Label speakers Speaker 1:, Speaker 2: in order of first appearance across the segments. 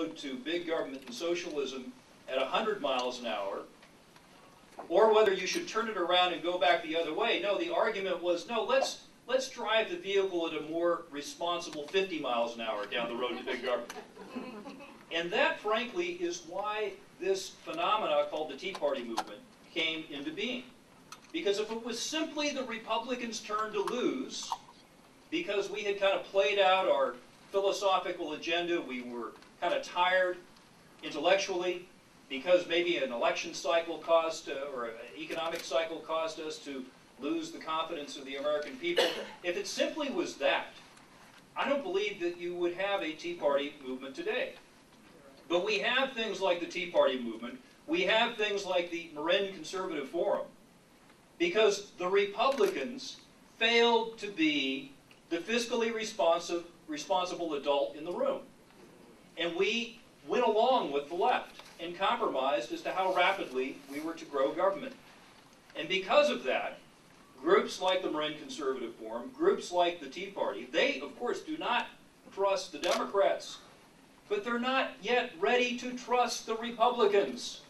Speaker 1: to big government and socialism at 100 miles an hour, or whether you should turn it around and go back the other way. No, the argument was, no, let's drive the vehicle at a more responsible 50 miles an hour down the road to big government. And that, frankly, is why this phenomena called the Tea Party movement came into being. Because if it was simply the Republicans' turn to lose, because we had kind of played out our philosophical agenda, we were kind of tired intellectually, because maybe an election cycle caused, or an economic cycle caused us to lose the confidence of the American people. If it simply was that, I don't believe that you would have a Tea Party movement today. But we have things like the Tea Party movement. We have things like the Marin Conservative Forum, because the Republicans failed to be the fiscally responsible adult in the room. And we went along with the left and compromised as to how rapidly we were to grow government. And because of that, groups like the Marin Conservative Forum, groups like the Tea Party, they, of course, do not trust the Democrats, but they're not yet ready to trust the Republicans,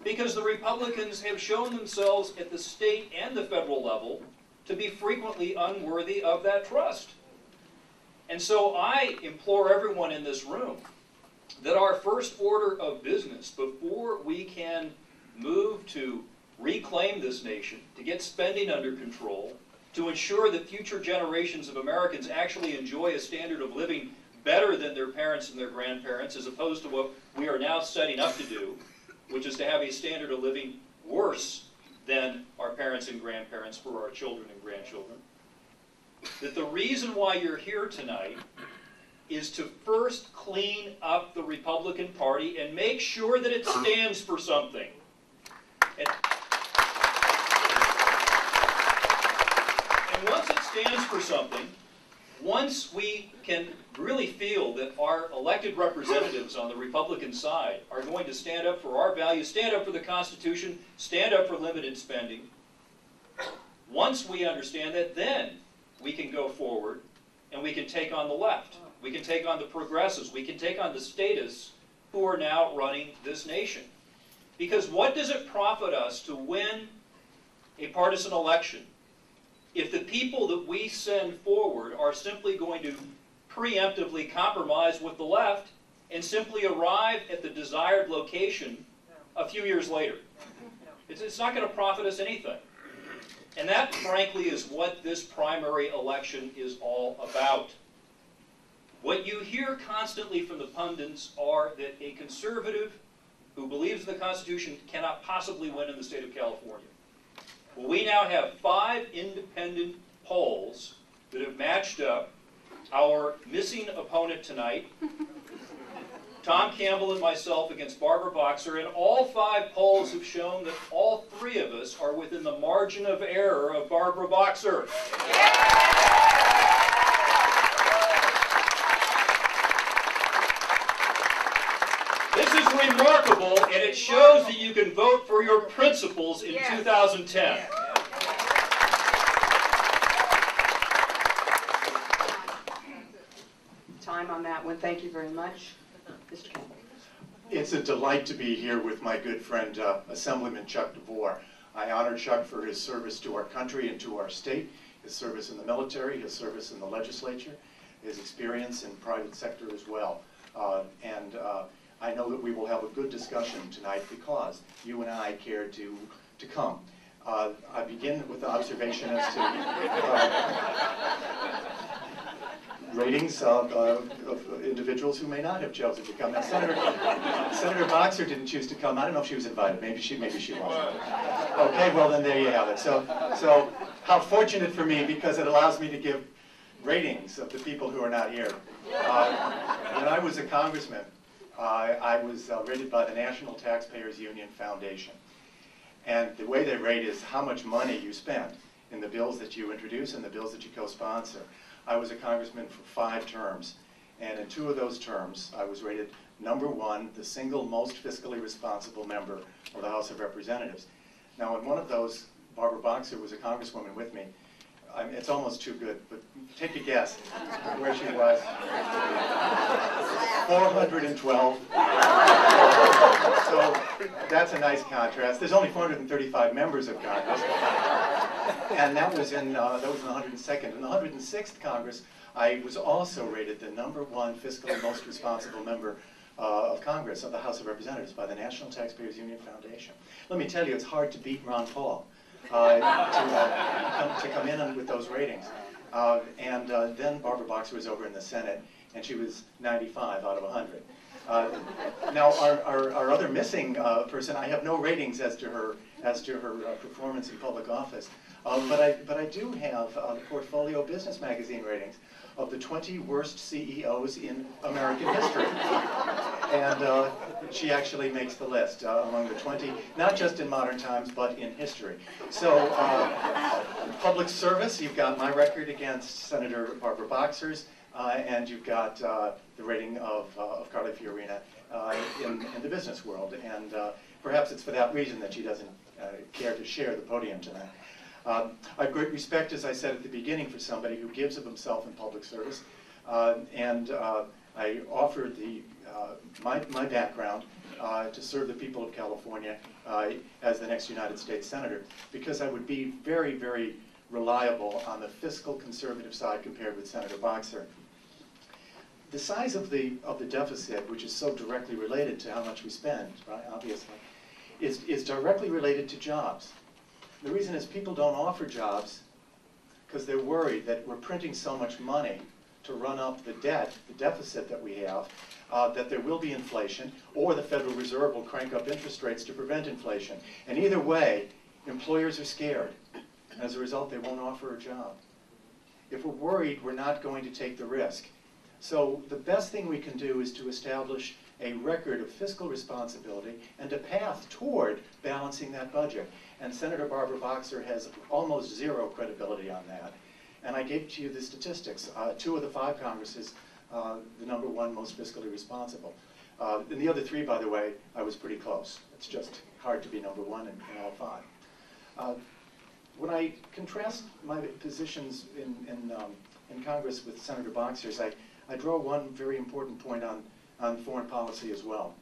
Speaker 1: because the Republicans have shown themselves at the state and the federal level to be frequently unworthy of that trust. And so I implore everyone in this room that our first order of business, before we can move to reclaim this nation, to get spending under control, to ensure that future generations of Americans actually enjoy a standard of living better than their parents and their grandparents, as opposed to what we are now setting up to do, which is to have a standard of living worse than our parents and grandparents for our children and grandchildren, that the reason why you're here tonight is to first clean up the Republican Party and make sure that it stands for something. And once it stands for something, once we can really feel that our elected representatives on the Republican side are going to stand up for our values, stand up for the Constitution, stand up for limited spending, once we understand that, then we can go forward and we can take on the left. We can take on the progressives. We can take on the statists who are now running this nation. Because what does it profit us to win a partisan election if the people that we send forward are simply going to preemptively compromise with the left and simply arrive at the desired location a few years later? It's not going to profit us anything. And that, frankly, is what this primary election is all about. What you hear constantly from the pundits are that a conservative who believes the Constitution cannot possibly win in the state of California. Well, we now have 5 independent polls that have matched up our missing opponent tonight, Tom Campbell and myself, against Barbara Boxer, and all 5 polls have shown that all 3 of us are within the margin of error of Barbara Boxer. This is remarkable, and it shows that you can vote for your principles in 2010.
Speaker 2: Time on that one. Thank you very much. Mr. Campbell.
Speaker 3: It's a delight to be here with my good friend, Assemblyman Chuck DeVore. I honor Chuck for his service to our country and to our state, his service in the military, his service in the legislature, his experience in private sector as well. I know that we will have a good discussion tonight because you and I care to come. I begin with the observation as to ratings of individuals who may not have chosen to come. Now, Senator Boxer didn't choose to come. I don't know if she was invited. Maybe she wasn't. Okay, well then there you have it. So how fortunate for me, because it allows me to give ratings of the people who are not here. When I was a congressman, I was rated by the National Taxpayers Union Foundation. And the way they rate is how much money you spend in the bills that you introduce and the bills that you co-sponsor. I was a congressman for 5 terms, and in 2 of those terms, I was rated #1, the single most fiscally responsible member of the House of Representatives. Now, in one of those, Barbara Boxer was a congresswoman with me. it's almost too good, but take a guess where she was. 412. So that's a nice contrast. There's only 435 members of Congress, and that was in the 102nd. In the 106th Congress, I was also rated the #1 fiscally most responsible member of Congress, of the House of Representatives, by the National Taxpayers Union Foundation. Let me tell you, it's hard to beat Ron Paul to come in with those ratings. Then Barbara Boxer was over in the Senate, and she was 95 out of 100. Now, our other missing person, I have no ratings as to her performance in public office, but I do have the Portfolio Business Magazine ratings of the 20 worst CEOs in American history. And she actually makes the list among the 20, not just in modern times, but in history. So, public service, you've got my record against Senator Barbara Boxer's, and you've got the rating of Carly Fiorina in the business world. And perhaps it's for that reason that she doesn't care to share the podium tonight. I have great respect, as I said at the beginning, for somebody who gives of himself in public service. I offered my background to serve the people of California as the next United States Senator, because I would be very, very reliable on the fiscal conservative side compared with Senator Boxer. The size of the deficit, which is so directly related to how much we spend, right, obviously, is directly related to jobs. The reason is people don't offer jobs because they're worried that we're printing so much money to run up the debt, the deficit that we have, that there will be inflation, or the Federal Reserve will crank up interest rates to prevent inflation. And either way, employers are scared. And as a result, they won't offer a job. If we're worried, we're not going to take the risk. So the best thing we can do is to establish a record of fiscal responsibility and a path toward balancing that budget. And Senator Barbara Boxer has almost zero credibility on that. And I gave to you the statistics. 2 of the 5 Congresses, the #1 most fiscally responsible. In the other 3, by the way, I was pretty close. It's just hard to be #1 in all 5. When I contrast my positions in Congress with Senator Boxer's, I draw one very important point on foreign policy as well.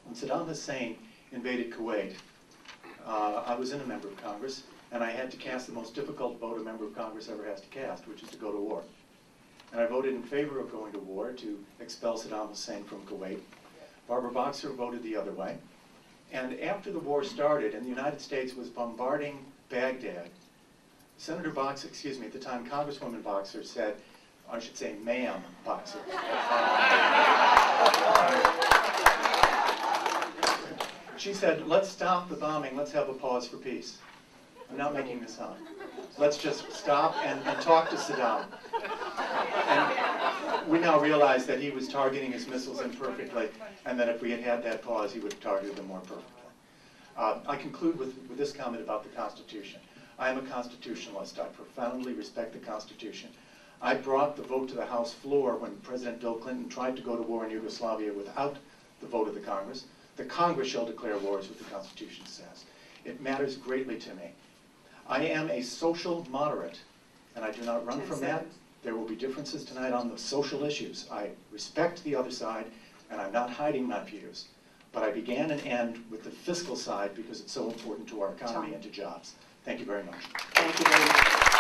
Speaker 3: When Saddam Hussein invaded Kuwait, I was in a member of Congress, and I had to cast the most difficult vote a member of Congress ever has to cast, which is to go to war. And I voted in favor of going to war to expel Saddam Hussein from Kuwait. Barbara Boxer voted the other way. And after the war started and the United States was bombarding Baghdad, Senator Boxer, excuse me, at the time Congresswoman Boxer said, I should say Ma'am Boxer. She said, let's stop the bombing, let's have a pause for peace. I'm not making this up. Let's just stop and talk to Saddam. And we now realize that he was targeting his missiles imperfectly, and that if we had had that pause, he would have targeted them more perfectly. I conclude with this comment about the Constitution. I am a constitutionalist. I profoundly respect the Constitution. I brought the vote to the House floor when President Bill Clinton tried to go to war in Yugoslavia without the vote of the Congress. The Congress shall declare war, is what the Constitution says. It matters greatly to me. I am a social moderate, and I do not run from that. There will be differences tonight on the social issues. I respect the other side, and I'm not hiding my views. But I began and end with the fiscal side because it's so important to our economy and to jobs. Thank you very much.
Speaker 2: Thank you very much.